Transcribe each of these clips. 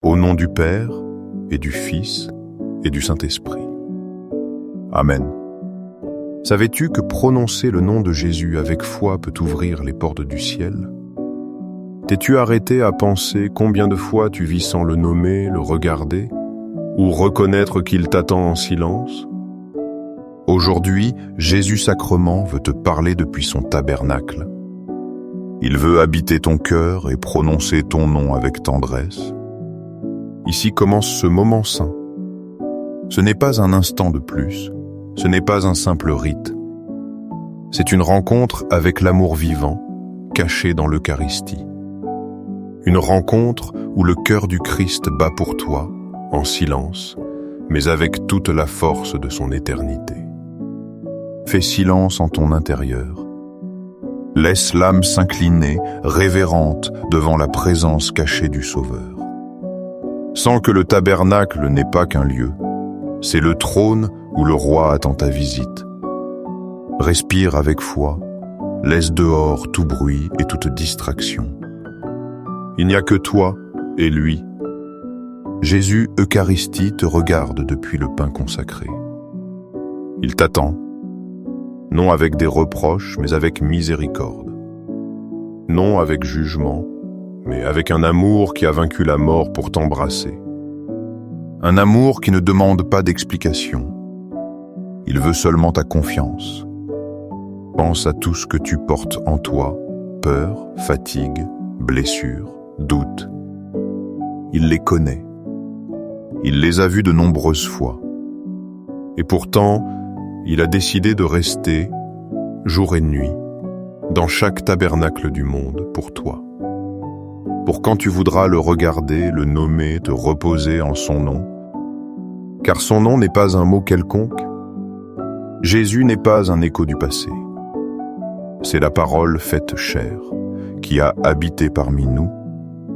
Au nom du Père, et du Fils, et du Saint-Esprit. Amen. Savais-tu que prononcer le nom de Jésus avec foi peut ouvrir les portes du ciel? T'es-tu arrêté à penser combien de fois tu vis sans le nommer, le regarder, ou reconnaître qu'il t'attend en silence? Aujourd'hui, Jésus-Sacrement veut te parler depuis son tabernacle. Il veut habiter ton cœur et prononcer ton nom avec tendresse. Ici commence ce moment saint. Ce n'est pas un instant de plus, ce n'est pas un simple rite. C'est une rencontre avec l'amour vivant, caché dans l'Eucharistie. Une rencontre où le cœur du Christ bat pour toi, en silence, mais avec toute la force de son éternité. Fais silence en ton intérieur. Laisse l'âme s'incliner, révérente, devant la présence cachée du Sauveur. Sens que le tabernacle n'est pas qu'un lieu, c'est le trône où le roi attend ta visite. Respire avec foi, laisse dehors tout bruit et toute distraction. Il n'y a que toi et lui. Jésus, Eucharistie, te regarde depuis le pain consacré. Il t'attend, non avec des reproches, mais avec miséricorde. Non avec jugement, mais avec un amour qui a vaincu la mort pour t'embrasser. Un amour qui ne demande pas d'explication. Il veut seulement ta confiance. Pense à tout ce que tu portes en toi, peur, fatigue, blessure, doute. Il les connaît. Il les a vus de nombreuses fois. Et pourtant, il a décidé de rester, jour et nuit, dans chaque tabernacle du monde pour toi. Pour quand tu voudras le regarder, le nommer, te reposer en son nom. Car son nom n'est pas un mot quelconque. Jésus n'est pas un écho du passé. C'est la parole faite chair, qui a habité parmi nous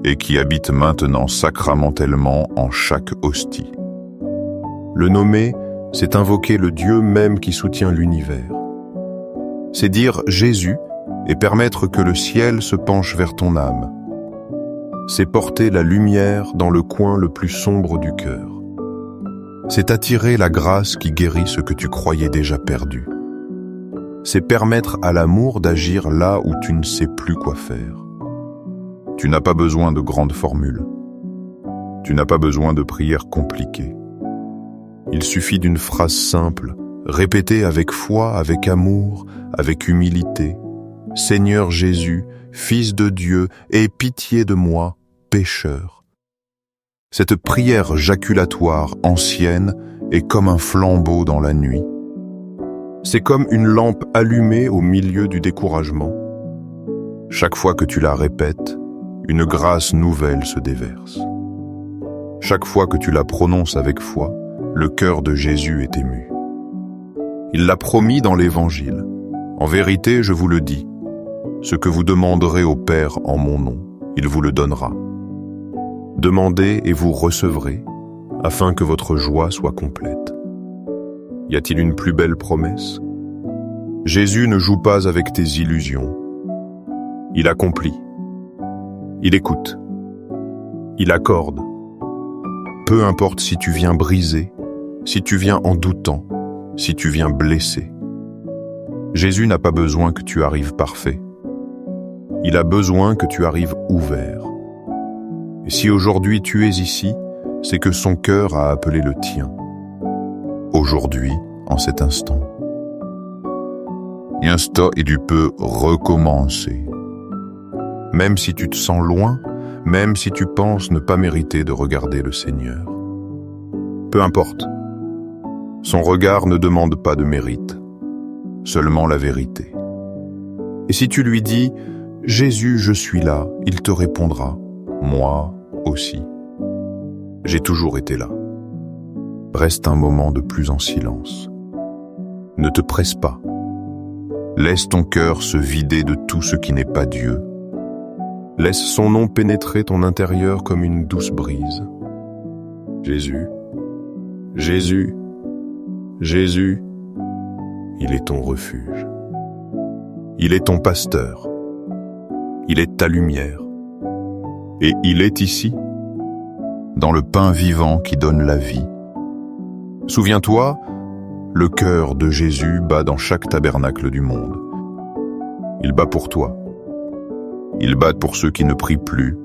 et qui habite maintenant sacramentellement en chaque hostie. Le nommer, c'est invoquer le Dieu même qui soutient l'univers. C'est dire Jésus et permettre que le ciel se penche vers ton âme. C'est porter la lumière dans le coin le plus sombre du cœur. C'est attirer la grâce qui guérit ce que tu croyais déjà perdu. C'est permettre à l'amour d'agir là où tu ne sais plus quoi faire. Tu n'as pas besoin de grandes formules. Tu n'as pas besoin de prières compliquées. Il suffit d'une phrase simple, répétée avec foi, avec amour, avec humilité. Seigneur Jésus, Fils de Dieu, aie pitié de moi, pécheur. Cette prière jaculatoire ancienne est comme un flambeau dans la nuit. C'est comme une lampe allumée au milieu du découragement. Chaque fois que tu la répètes, une grâce nouvelle se déverse. Chaque fois que tu la prononces avec foi, le cœur de Jésus est ému. Il l'a promis dans l'Évangile. En vérité, je vous le dis, ce que vous demanderez au Père en mon nom, il vous le donnera. Demandez et vous recevrez, afin que votre joie soit complète. Y a-t-il une plus belle promesse? Jésus ne joue pas avec tes illusions. Il accomplit. Il écoute. Il accorde. Peu importe si tu viens brisé, si tu viens en doutant, si tu viens blessé. Jésus n'a pas besoin que tu arrives parfait. Il a besoin que tu arrives ouvert. Et si aujourd'hui tu es ici, c'est que son cœur a appelé le tien. Aujourd'hui, en cet instant. Et tu peux recommencer. Même si tu te sens loin, même si tu penses ne pas mériter de regarder le Seigneur. Peu importe. Son regard ne demande pas de mérite, seulement la vérité. Et si tu lui dis « Jésus, je suis là », il te répondra « Moi aussi. J'ai toujours été là ». Reste un moment de plus en silence. Ne te presse pas. Laisse ton cœur se vider de tout ce qui n'est pas Dieu. Laisse son nom pénétrer ton intérieur comme une douce brise. Jésus, Jésus, Jésus, il est ton refuge. Il est ton pasteur. Il est ta lumière. Et il est ici. dans le pain vivant qui donne la vie. Souviens-toi, le cœur de Jésus bat dans chaque tabernacle du monde. Il bat pour toi. Il bat pour ceux qui ne prient plus.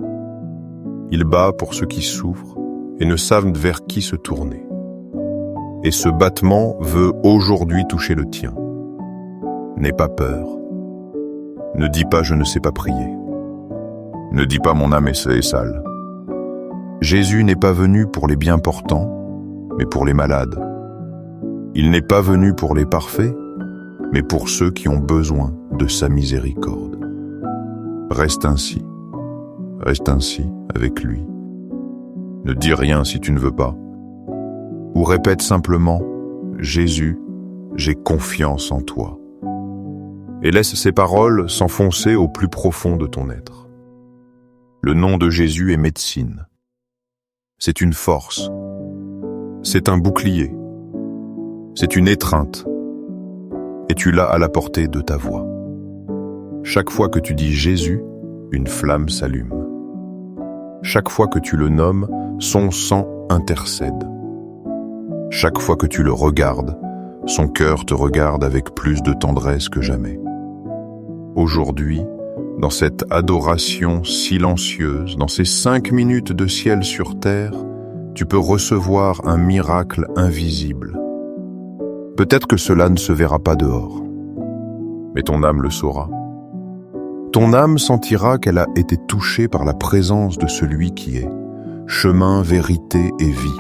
Il bat pour ceux qui souffrent et ne savent vers qui se tourner. Et ce battement veut aujourd'hui toucher le tien. N'aie pas peur. Ne dis pas « je ne sais pas prier ». Ne dis pas « mon âme est sale ». Jésus n'est pas venu pour les bien portants, mais pour les malades. Il n'est pas venu pour les parfaits, mais pour ceux qui ont besoin de sa miséricorde. Reste ainsi avec lui. Ne dis rien si tu ne veux pas. Ou répète simplement « Jésus, j'ai confiance en toi ». Et laisse ces paroles s'enfoncer au plus profond de ton être. Le nom de Jésus est médecine. C'est une force. C'est un bouclier. C'est une étreinte. Et tu l'as à la portée de ta voix. Chaque fois que tu dis Jésus, une flamme s'allume. Chaque fois que tu le nommes, son sang intercède. Chaque fois que tu le regardes, son cœur te regarde avec plus de tendresse que jamais. Aujourd'hui, dans cette adoration silencieuse, dans ces 5 minutes de ciel sur terre, tu peux recevoir un miracle invisible. Peut-être que cela ne se verra pas dehors, mais ton âme le saura. Ton âme sentira qu'elle a été touchée par la présence de celui qui est chemin, vérité et vie.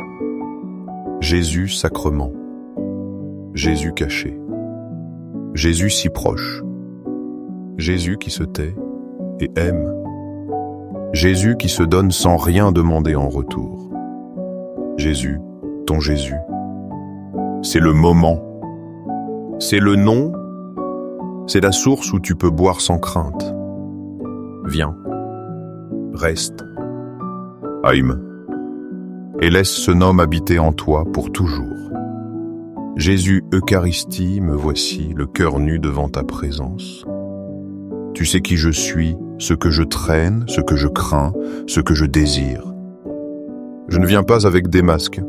Jésus sacrement, Jésus caché, Jésus si proche, Jésus qui se tait et aime, Jésus qui se donne sans rien demander en retour. Jésus, ton Jésus, c'est le moment, c'est le nom, c'est la source où tu peux boire sans crainte. Viens, reste, aime, et laisse ce nom habiter en toi pour toujours. Jésus Eucharistie, me voici, le cœur nu devant ta présence. Tu sais qui je suis, ce que je traîne, ce que je crains, ce que je désire. Je ne viens pas avec des masques.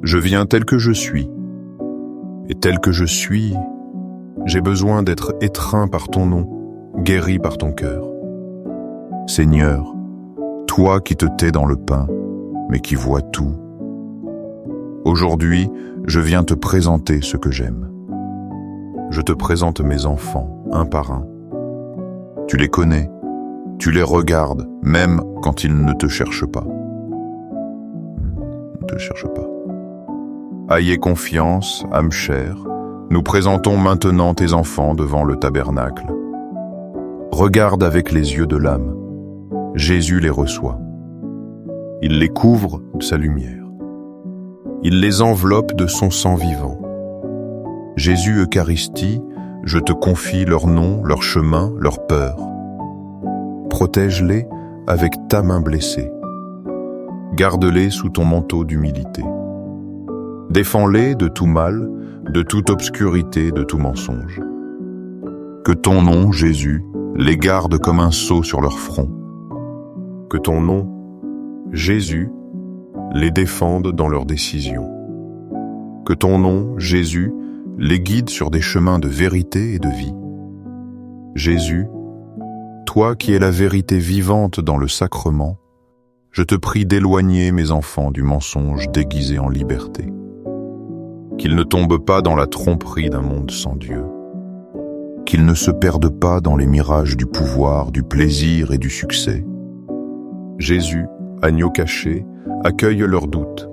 Je viens tel que je suis. Et tel que je suis, j'ai besoin d'être étreint par ton nom, guéri par ton cœur. Seigneur, toi qui te tais dans le pain, mais qui vois tout. Aujourd'hui, je viens te présenter ce que j'aime. Je te présente mes enfants, un par un. Tu les connais, tu les regardes, même quand ils ne te cherchent pas. Ne te cherchent pas. Ayez confiance, âme chère, nous présentons maintenant tes enfants devant le tabernacle. Regarde avec les yeux de l'âme. Jésus les reçoit. Il les couvre de sa lumière. Il les enveloppe de son sang vivant. Jésus Eucharistie, je te confie leur nom, leur chemin, leur peur. Protège-les avec ta main blessée. Garde-les sous ton manteau d'humilité. Défends-les de tout mal, de toute obscurité, de tout mensonge. Que ton nom, Jésus, les garde comme un sceau sur leur front. Que ton nom, Jésus, les défende dans leurs décisions. Que ton nom, Jésus, les guide sur des chemins de vérité et de vie. Jésus, toi qui es la vérité vivante dans le sacrement, je te prie d'éloigner mes enfants du mensonge déguisé en liberté. Qu'ils ne tombent pas dans la tromperie d'un monde sans Dieu. Qu'ils ne se perdent pas dans les mirages du pouvoir, du plaisir et du succès. Jésus, agneau caché, accueille leurs doutes,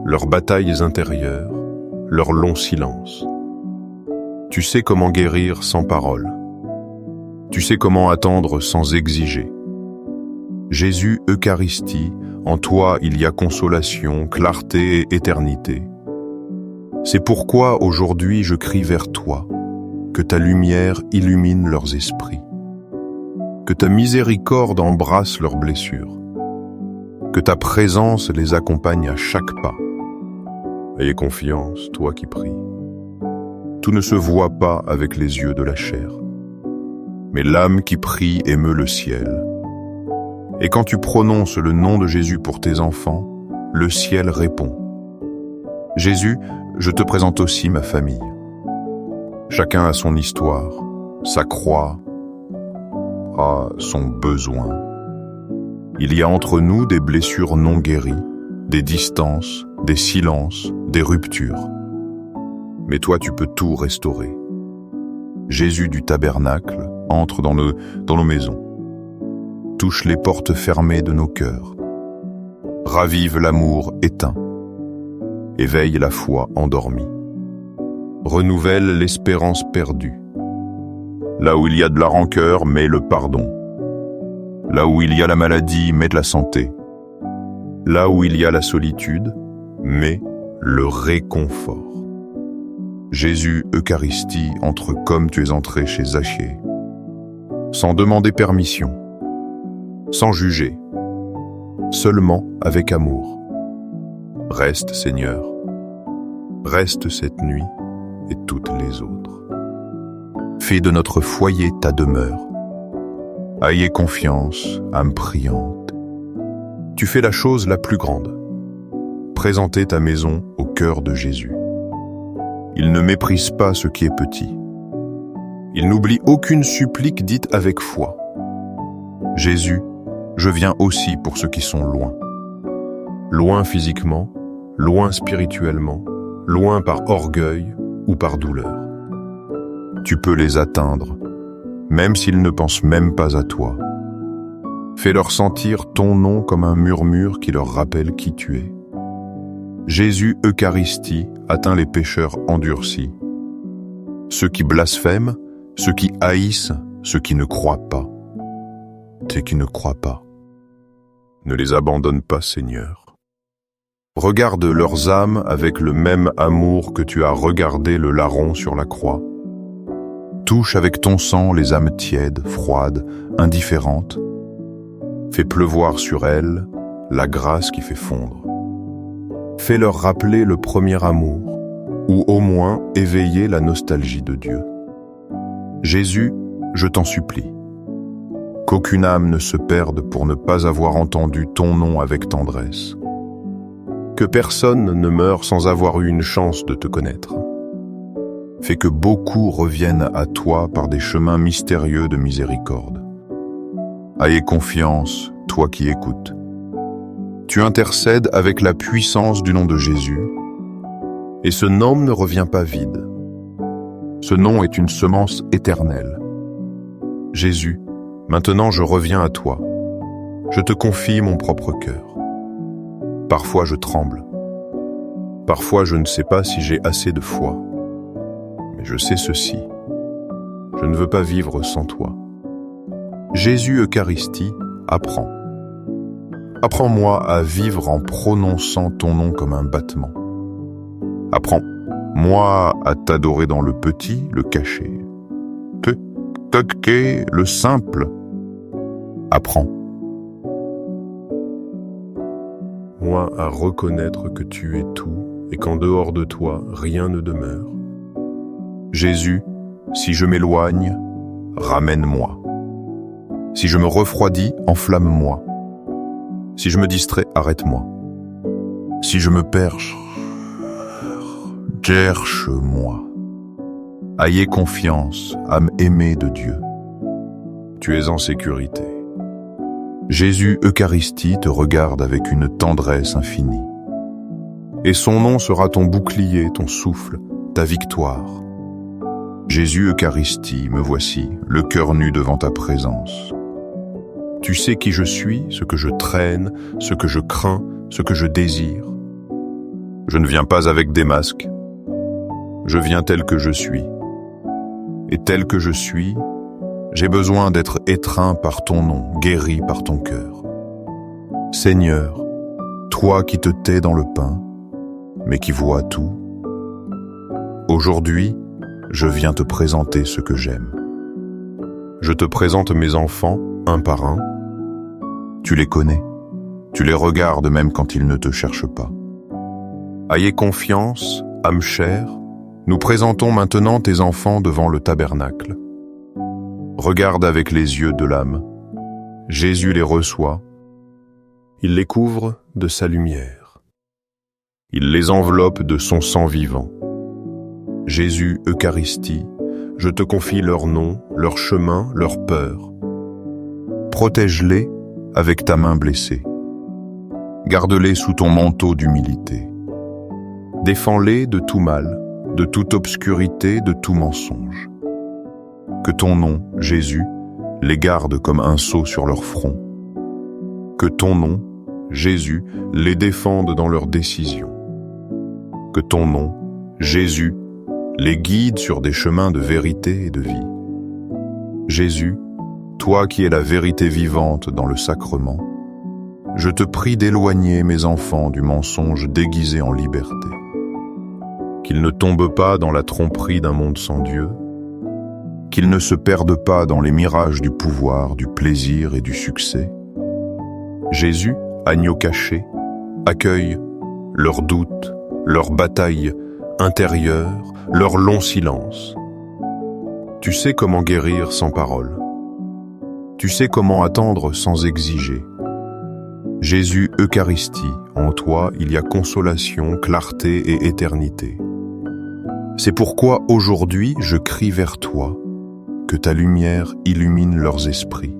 leurs batailles intérieures, leurs longs silences. Tu sais comment guérir sans parole. Tu sais comment attendre sans exiger. Jésus Eucharistie, en toi il y a consolation, clarté et éternité. C'est pourquoi aujourd'hui je crie vers toi, que ta lumière illumine leurs esprits, que ta miséricorde embrasse leurs blessures, que ta présence les accompagne à chaque pas. Ayez confiance, toi qui pries. Tout ne se voit pas avec les yeux de la chair, mais l'âme qui prie émeut le ciel, Et quand tu prononces le nom de Jésus pour tes enfants, le ciel répond. Jésus, je te présente aussi ma famille. Chacun a son histoire, sa croix, a son besoin. Il y a entre nous des blessures non guéries, des distances, des silences, des ruptures. Mais toi, tu peux tout restaurer. Jésus du tabernacle entre dans nos maisons. Touche les portes fermées de nos cœurs. Ravive l'amour éteint. Éveille la foi endormie. Renouvelle l'espérance perdue. Là où il y a de la rancœur, mets le pardon. Là où il y a la maladie, mets de la santé. Là où il y a la solitude, mets le réconfort. Jésus, Eucharistie, entre comme tu es entré chez Zachée. Sans demander permission, sans juger, seulement avec amour. Reste, Seigneur, reste cette nuit et toutes les autres. Fais de notre foyer ta demeure. Ayez confiance, âme priante. Tu fais la chose la plus grande. Présenter ta maison au cœur de Jésus. Il ne méprise pas ce qui est petit. Il n'oublie aucune supplique dite avec foi. Jésus, je viens aussi pour ceux qui sont loin. Loin physiquement, loin spirituellement, loin par orgueil ou par douleur. Tu peux les atteindre, même s'ils ne pensent même pas à toi. Fais-leur sentir ton nom comme un murmure qui leur rappelle qui tu es. Jésus, Eucharistie, atteint les pécheurs endurcis. Ceux qui blasphèment, ceux qui haïssent, ceux qui ne croient pas. Ceux qui ne croient pas. Ne les abandonne pas, Seigneur. Regarde leurs âmes avec le même amour que tu as regardé le larron sur la croix. Touche avec ton sang les âmes tièdes, froides, indifférentes. Fais pleuvoir sur elles la grâce qui fait fondre. Fais-leur rappeler le premier amour, ou au moins éveiller la nostalgie de Dieu. Jésus, je t'en supplie, qu'aucune âme ne se perde pour ne pas avoir entendu ton nom avec tendresse. Que personne ne meure sans avoir eu une chance de te connaître. Fais que beaucoup reviennent à toi par des chemins mystérieux de miséricorde. Ayez confiance, toi qui écoutes. Tu intercèdes avec la puissance du nom de Jésus, et ce nom ne revient pas vide. Ce nom est une semence éternelle. Jésus, maintenant je reviens à toi. Je te confie mon propre cœur. Parfois je tremble. Parfois je ne sais pas si j'ai assez de foi. Mais je sais ceci. Je ne veux pas vivre sans toi. Jésus Eucharistie, apprends. Apprends-moi à vivre en prononçant ton nom comme un battement. Apprends-moi à t'adorer dans le petit, le caché. Le simple. Apprends-moi à reconnaître que tu es tout et qu'en dehors de toi, rien ne demeure. Jésus, si je m'éloigne, ramène-moi. Si je me refroidis, enflamme-moi. Si je me distrais, arrête-moi. Si je me perds, cherche-moi. Ayez confiance, âme aimée de Dieu. Tu es en sécurité. Jésus Eucharistie te regarde avec une tendresse infinie. Et son nom sera ton bouclier, ton souffle, ta victoire. Jésus Eucharistie, me voici, le cœur nu devant ta présence. Tu sais qui je suis, ce que je traîne, ce que je crains, ce que je désire. Je ne viens pas avec des masques. Je viens tel que je suis. Et tel que je suis, j'ai besoin d'être étreint par ton nom, guéri par ton cœur. Seigneur, toi qui te tais dans le pain, mais qui vois tout, aujourd'hui, je viens te présenter ce que j'aime. Je te présente mes enfants, un par un. Tu les connais, tu les regardes même quand ils ne te cherchent pas. Ayez confiance, âme chère, nous présentons maintenant tes enfants devant le tabernacle. Regarde avec les yeux de l'âme. Jésus les reçoit, Il les couvre de sa lumière. Il les enveloppe de son sang vivant. Jésus, Eucharistie, je te confie leur nom, leur chemin, leur peur. Protège-les avec ta main blessée. Garde-les sous ton manteau d'humilité. Défends-les de tout mal, de toute obscurité, de tout mensonge. Que ton nom, Jésus, les garde comme un sceau sur leur front. Que ton nom, Jésus, les défende dans leurs décisions. Que ton nom, Jésus, les guide sur des chemins de vérité et de vie. Jésus, toi qui es la vérité vivante dans le sacrement, je te prie d'éloigner mes enfants du mensonge déguisé en liberté. Qu'ils ne tombent pas dans la tromperie d'un monde sans Dieu, qu'ils ne se perdent pas dans les mirages du pouvoir, du plaisir et du succès. Jésus, agneau caché, accueille leurs doutes, leurs batailles intérieures, leurs longs silences. Tu sais comment guérir sans parole. Tu sais comment attendre sans exiger. Jésus, Eucharistie, en toi il y a consolation, clarté et éternité. C'est pourquoi aujourd'hui je crie vers toi, que ta lumière illumine leurs esprits,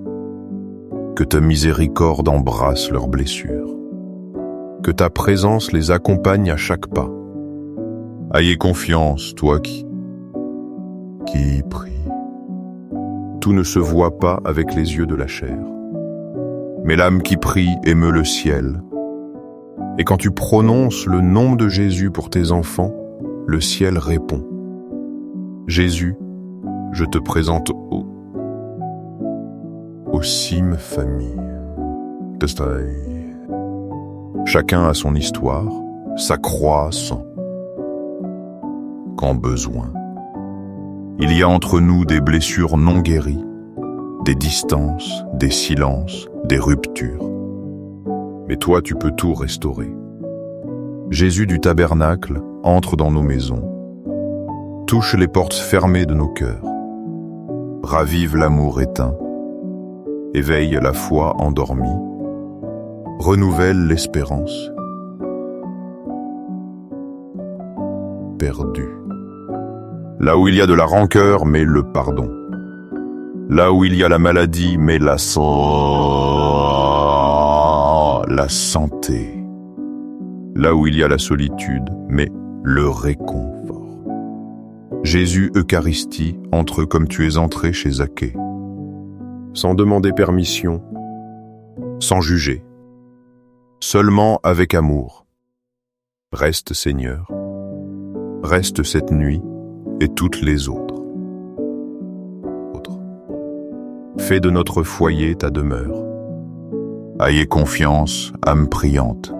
que ta miséricorde embrasse leurs blessures, que ta présence les accompagne à chaque pas. Ayez confiance, toi qui prie. Tout ne se voit pas avec les yeux de la chair. Mais l'âme qui prie émeut le ciel. Et quand tu prononces le nom de Jésus pour tes enfants, le ciel répond. Jésus, je te présente aux cimes familles. Chacun a son histoire, sa croix, sang. Quand besoin. Il y a entre nous des blessures non guéries, des distances, des silences, des ruptures. Mais toi, tu peux tout restaurer. Jésus du tabernacle entre dans nos maisons, touche les portes fermées de nos cœurs, ravive l'amour éteint, éveille la foi endormie, renouvelle l'espérance perdue. Là où il y a de la rancœur, mets le pardon. Là où il y a la maladie, mets la santé. Là où il y a la solitude, mets le réconfort. Jésus, Eucharistie, entre comme tu es entré chez Zaché. Sans demander permission, sans juger, seulement avec amour. Reste, Seigneur, reste cette nuit et toutes les autres. Fais de notre foyer ta demeure. Ayez confiance, âme priante.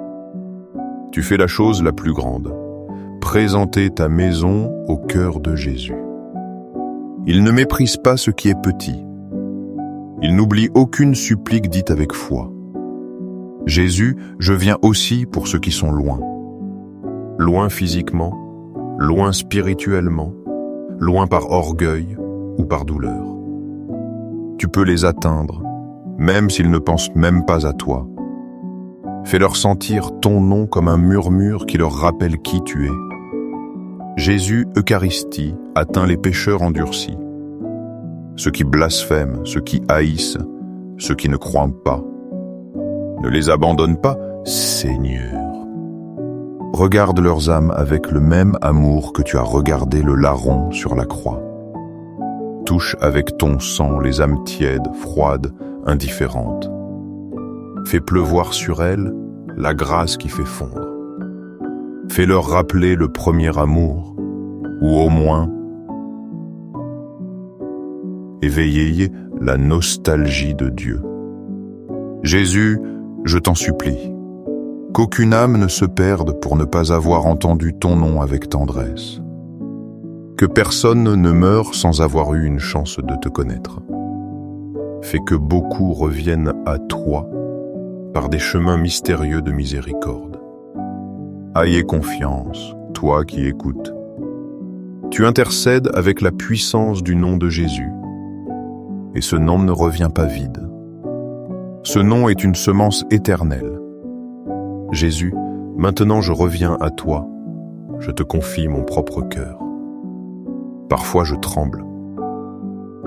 Tu fais la chose la plus grande, présenter ta maison au cœur de Jésus. Il ne méprise pas ce qui est petit. Il n'oublie aucune supplique dite avec foi. Jésus, je viens aussi pour ceux qui sont loin. Loin physiquement, loin spirituellement, loin par orgueil ou par douleur. Tu peux les atteindre, même s'ils ne pensent même pas à toi. Fais-leur sentir ton nom comme un murmure qui leur rappelle qui tu es. Jésus, Eucharistie, atteint les pécheurs endurcis, ceux qui blasphèment, ceux qui haïssent, ceux qui ne croient pas. Ne les abandonne pas, Seigneur. Regarde leurs âmes avec le même amour que tu as regardé le larron sur la croix. Touche avec ton sang les âmes tièdes, froides, indifférentes. Fais pleuvoir sur elles la grâce qui fait fondre. Fais-leur rappeler le premier amour, ou au moins éveillez la nostalgie de Dieu. Jésus, je t'en supplie, qu'aucune âme ne se perde pour ne pas avoir entendu ton nom avec tendresse. Que personne ne meure sans avoir eu une chance de te connaître. Fais que beaucoup reviennent à toi par des chemins mystérieux de miséricorde. Ayez confiance, toi qui écoutes. Tu intercèdes avec la puissance du nom de Jésus, et ce nom ne revient pas vide. Ce nom est une semence éternelle, Jésus, maintenant je reviens à toi, je te confie mon propre cœur. Parfois je tremble,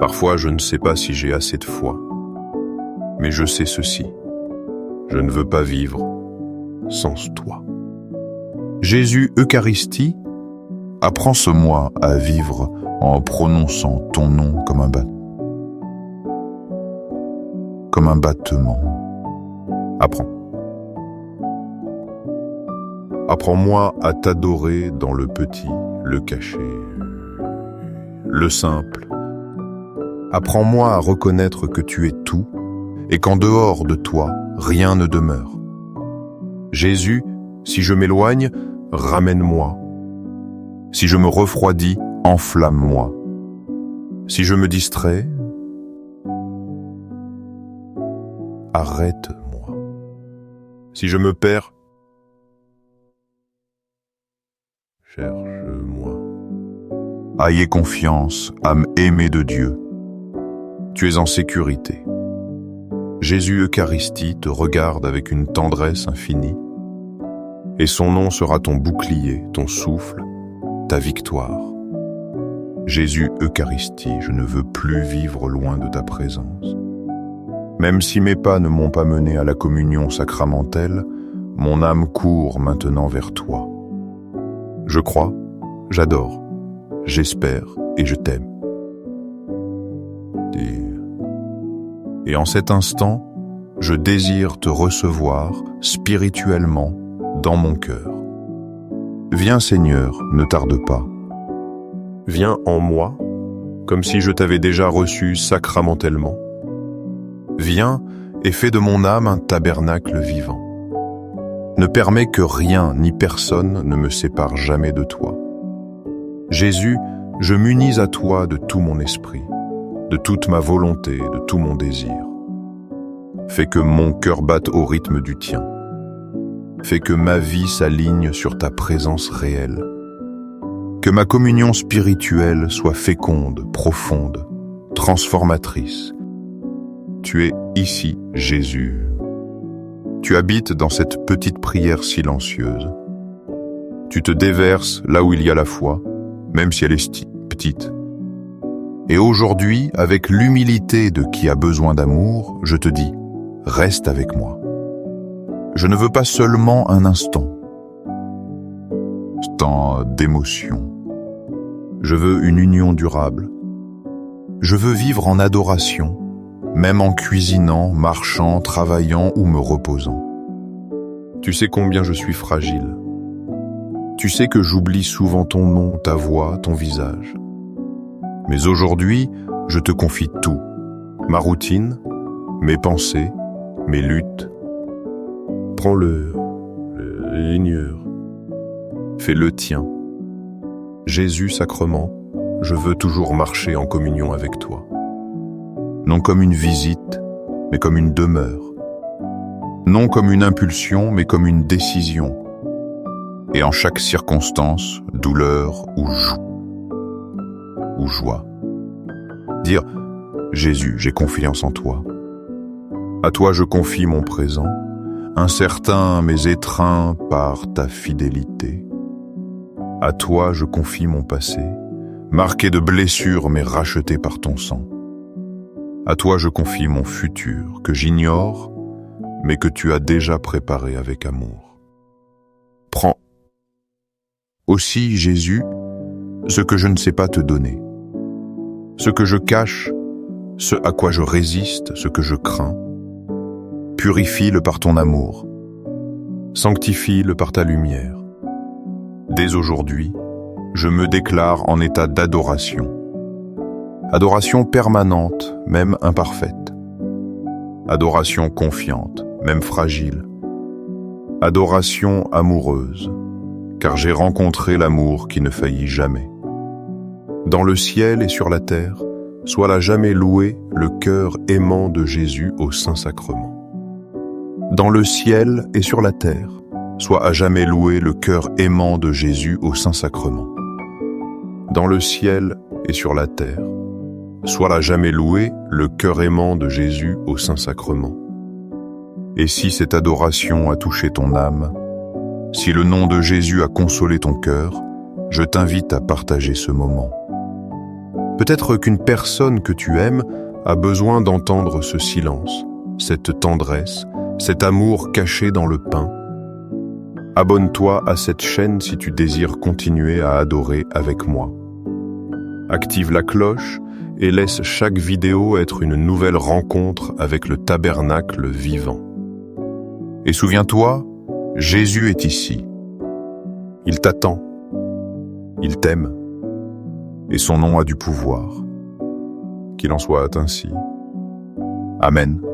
parfois je ne sais pas si j'ai assez de foi, mais je sais ceci, je ne veux pas vivre sans toi. Jésus Eucharistie, apprends-moi à vivre en prononçant ton nom comme un battement. Apprends. Apprends-moi à t'adorer dans le petit, le caché, le simple. Apprends-moi à reconnaître que tu es tout et qu'en dehors de toi, rien ne demeure. Jésus, si je m'éloigne, ramène-moi. Si je me refroidis, enflamme-moi. Si je me distrais, arrête-moi. Si je me perds, cherche-moi. Ayez confiance, âme aimée de Dieu. Tu es en sécurité. Jésus Eucharistie te regarde avec une tendresse infinie, et son nom sera ton bouclier, ton souffle, ta victoire. Jésus Eucharistie, je ne veux plus vivre loin de ta présence. Même si mes pas ne m'ont pas mené à la communion sacramentelle, mon âme court maintenant vers toi. Je crois, j'adore, j'espère et je t'aime. Et en cet instant, je désire te recevoir spirituellement dans mon cœur. Viens Seigneur, ne tarde pas. Viens en moi, comme si je t'avais déjà reçu sacramentellement. Viens et fais de mon âme un tabernacle vivant. Ne permets que rien ni personne ne me sépare jamais de toi. Jésus, je m'unis à toi de tout mon esprit, de toute ma volonté, de tout mon désir. Fais que mon cœur batte au rythme du tien. Fais que ma vie s'aligne sur ta présence réelle. Que ma communion spirituelle soit féconde, profonde, transformatrice. Tu es ici, Jésus. Tu habites dans cette petite prière silencieuse. Tu te déverses là où il y a la foi, même si elle est petite. Et aujourd'hui, avec l'humilité de qui a besoin d'amour, je te dis, reste avec moi. Je ne veux pas seulement un instant d'émotion. Je veux une union durable. Je veux vivre en adoration, même en cuisinant, marchant, travaillant ou me reposant. Tu sais combien je suis fragile. Tu sais que j'oublie souvent ton nom, ta voix, ton visage. Mais aujourd'hui, je te confie tout. Ma routine, mes pensées, mes luttes. Prends-le, ignore. Fais-le tien. Jésus sacrement, je veux toujours marcher en communion avec toi. Non comme une visite, mais comme une demeure. Non comme une impulsion, mais comme une décision. Et en chaque circonstance, douleur ou joie. Dire, Jésus, j'ai confiance en toi. À toi je confie mon présent, incertain mais étreint par ta fidélité. À toi je confie mon passé, marqué de blessures mais racheté par ton sang. À toi je confie mon futur, que j'ignore, mais que tu as déjà préparé avec amour. Prends aussi, Jésus, ce que je ne sais pas te donner, ce que je cache, ce à quoi je résiste, ce que je crains. Purifie-le par ton amour, sanctifie-le par ta lumière. Dès aujourd'hui, je me déclare en état d'adoration. Adoration permanente, même imparfaite. Adoration confiante, même fragile. Adoration amoureuse, car j'ai rencontré l'amour qui ne faillit jamais. Dans le ciel et sur la terre, soit à jamais loué le cœur aimant de Jésus au Saint-Sacrement. Dans le ciel et sur la terre, soit à jamais loué le cœur aimant de Jésus au Saint-Sacrement. Dans le ciel et sur la terre, soit à jamais loué le cœur aimant de Jésus au Saint-Sacrement. Et si cette adoration a touché ton âme, si le nom de Jésus a consolé ton cœur, je t'invite à partager ce moment. Peut-être qu'une personne que tu aimes a besoin d'entendre ce silence, cette tendresse, cet amour caché dans le pain. Abonne-toi à cette chaîne si tu désires continuer à adorer avec moi. Active la cloche et laisse chaque vidéo être une nouvelle rencontre avec le tabernacle vivant. Et souviens-toi, Jésus est ici. Il t'attend. Il t'aime. Et son nom a du pouvoir. Qu'il en soit ainsi. Amen.